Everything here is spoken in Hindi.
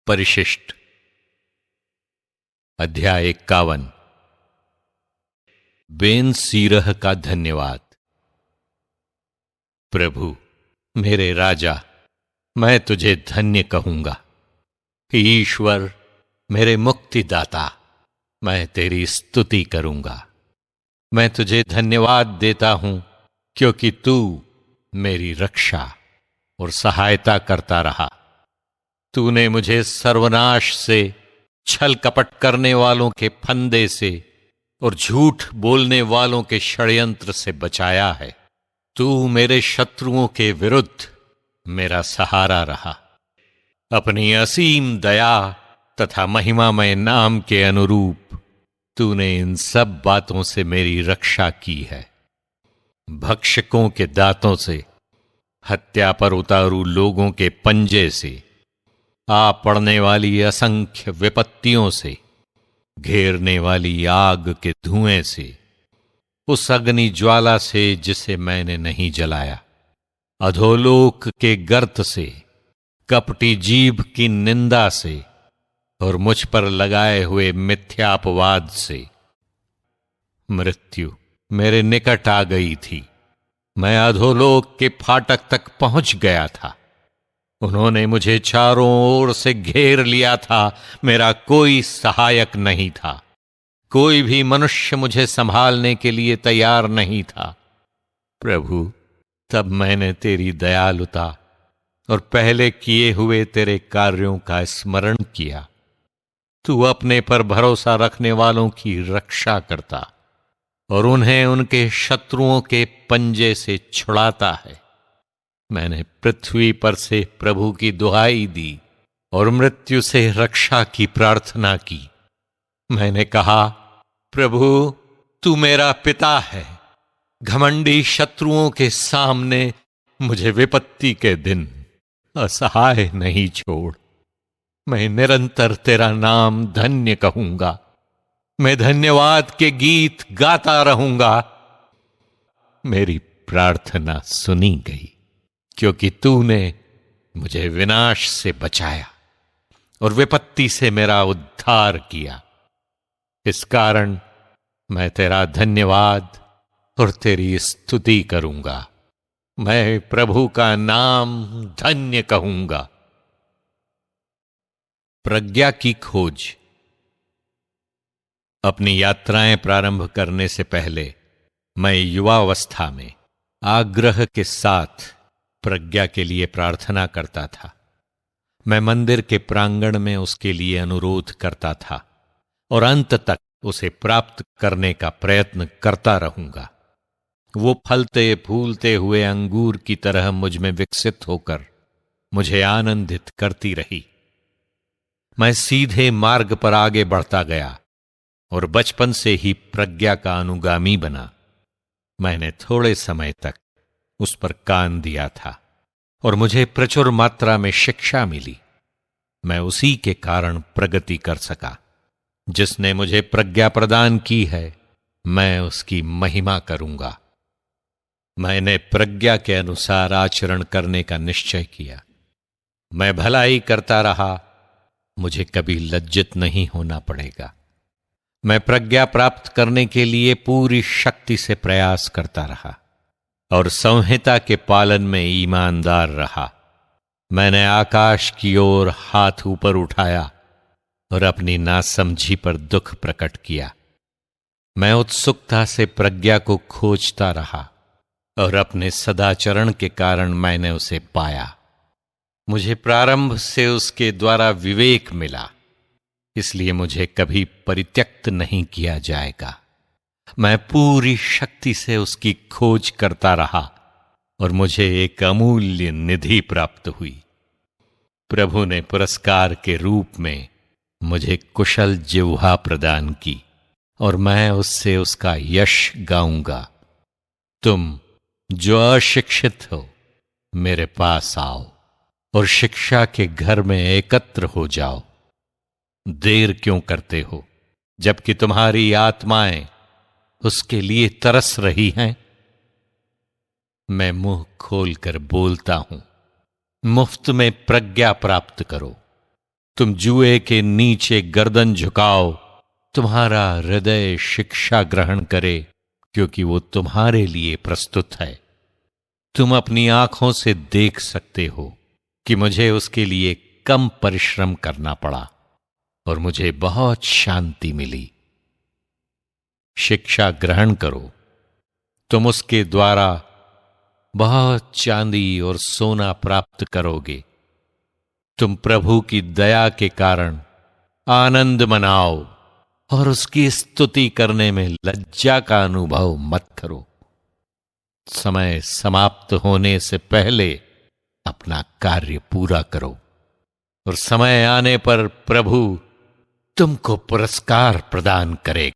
परिशिष्ट अध्याय 51। बेन सीरह का धन्यवाद। प्रभु मेरे राजा, मैं तुझे धन्य कहूंगा। ईश्वर मेरे मुक्तिदाता, मैं तेरी स्तुति करूंगा। मैं तुझे धन्यवाद देता हूं क्योंकि तू मेरी रक्षा और सहायता करता रहा। तूने मुझे सर्वनाश से, छल कपट करने वालों के फंदे से और झूठ बोलने वालों के षड्यंत्र से बचाया है। तू मेरे शत्रुओं के विरुद्ध मेरा सहारा रहा। अपनी असीम दया तथा महिमामय नाम के अनुरूप तूने इन सब बातों से मेरी रक्षा की है। भक्षकों के दांतों से, हत्या पर उतारू लोगों के पंजे से, आ पड़ने वाली असंख्य विपत्तियों से, घेरने वाली आग के धुएं से, उस अग्नि ज्वाला से जिसे मैंने नहीं जलाया, अधोलोक के गर्त से, कपटी जीभ की निंदा से और मुझ पर लगाए हुए मिथ्यापवाद से। मृत्यु मेरे निकट आ गई थी। मैं अधोलोक के फाटक तक पहुंच गया था। उन्होंने मुझे चारों ओर से घेर लिया था। मेरा कोई सहायक नहीं था। कोई भी मनुष्य मुझे संभालने के लिए तैयार नहीं था। प्रभु तब मैंने तेरी दयालुता और पहले किए हुए तेरे कार्यों का स्मरण किया। तू अपने पर भरोसा रखने वालों की रक्षा करता और उन्हें उनके शत्रुओं के पंजे से छुड़ाता है। मैंने पृथ्वी पर से प्रभु की दुहाई दी और मृत्यु से रक्षा की प्रार्थना की। मैंने कहा, प्रभु तू मेरा पिता है। घमंडी शत्रुओं के सामने मुझे विपत्ति के दिन असहाय नहीं छोड़। मैं निरंतर तेरा नाम धन्य कहूंगा। मैं धन्यवाद के गीत गाता रहूंगा। मेरी प्रार्थना सुनी गई क्योंकि तूने मुझे विनाश से बचाया और विपत्ति से मेरा उद्धार किया। इस कारण मैं तेरा धन्यवाद और तेरी स्तुति करूंगा। मैं प्रभु का नाम धन्य कहूंगा। प्रज्ञा की खोज। अपनी यात्राएं प्रारंभ करने से पहले मैं युवावस्था में आग्रह के साथ प्रज्ञा के लिए प्रार्थना करता था। मैं मंदिर के प्रांगण में उसके लिए अनुरोध करता था और अंत तक उसे प्राप्त करने का प्रयत्न करता रहूंगा। वो फलते फूलते हुए अंगूर की तरह मुझ में विकसित होकर मुझे आनंदित करती रही। मैं सीधे मार्ग पर आगे बढ़ता गया और बचपन से ही प्रज्ञा का अनुगामी बना। मैंने थोड़े समय तक उस पर कान दिया था और मुझे प्रचुर मात्रा में शिक्षा मिली। मैं उसी के कारण प्रगति कर सका। जिसने मुझे प्रज्ञा प्रदान की है, मैं उसकी महिमा करूंगा। मैंने प्रज्ञा के अनुसार आचरण करने का निश्चय किया। मैं भलाई करता रहा। मुझे कभी लज्जित नहीं होना पड़ेगा। मैं प्रज्ञा प्राप्त करने के लिए पूरी शक्ति से प्रयास करता रहा और संहिता के पालन में ईमानदार रहा। मैंने आकाश की ओर हाथ ऊपर उठाया और अपनी नासमझी पर दुख प्रकट किया। मैं उत्सुकता से प्रज्ञा को खोजता रहा और अपने सदाचरण के कारण मैंने उसे पाया। मुझे प्रारंभ से उसके द्वारा विवेक मिला, इसलिए मुझे कभी परित्यक्त नहीं किया जाएगा। मैं पूरी शक्ति से उसकी खोज करता रहा और मुझे एक अमूल्य निधि प्राप्त हुई। प्रभु ने पुरस्कार के रूप में मुझे कुशल जिह्वा प्रदान की और मैं उससे उसका यश गाऊंगा। तुम जो अशिक्षित हो, मेरे पास आओ और शिक्षा के घर में एकत्र हो जाओ। देर क्यों करते हो, जबकि तुम्हारी आत्माएं उसके लिए तरस रही हैं? मैं मुंह खोलकर बोलता हूं, मुफ्त में प्रज्ञा प्राप्त करो। तुम जुए के नीचे गर्दन झुकाओ, तुम्हारा हृदय शिक्षा ग्रहण करे, क्योंकि वो तुम्हारे लिए प्रस्तुत है। तुम अपनी आंखों से देख सकते हो कि मुझे उसके लिए कम परिश्रम करना पड़ा और मुझे बहुत शांति मिली। शिक्षा ग्रहण करो, तुम उसके द्वारा बहुत चांदी और सोना प्राप्त करोगे। तुम प्रभु की दया के कारण आनंद मनाओ और उसकी स्तुति करने में लज्जा का अनुभव मत करो। समय समाप्त होने से पहले अपना कार्य पूरा करो और समय आने पर प्रभु तुमको पुरस्कार प्रदान करेगा।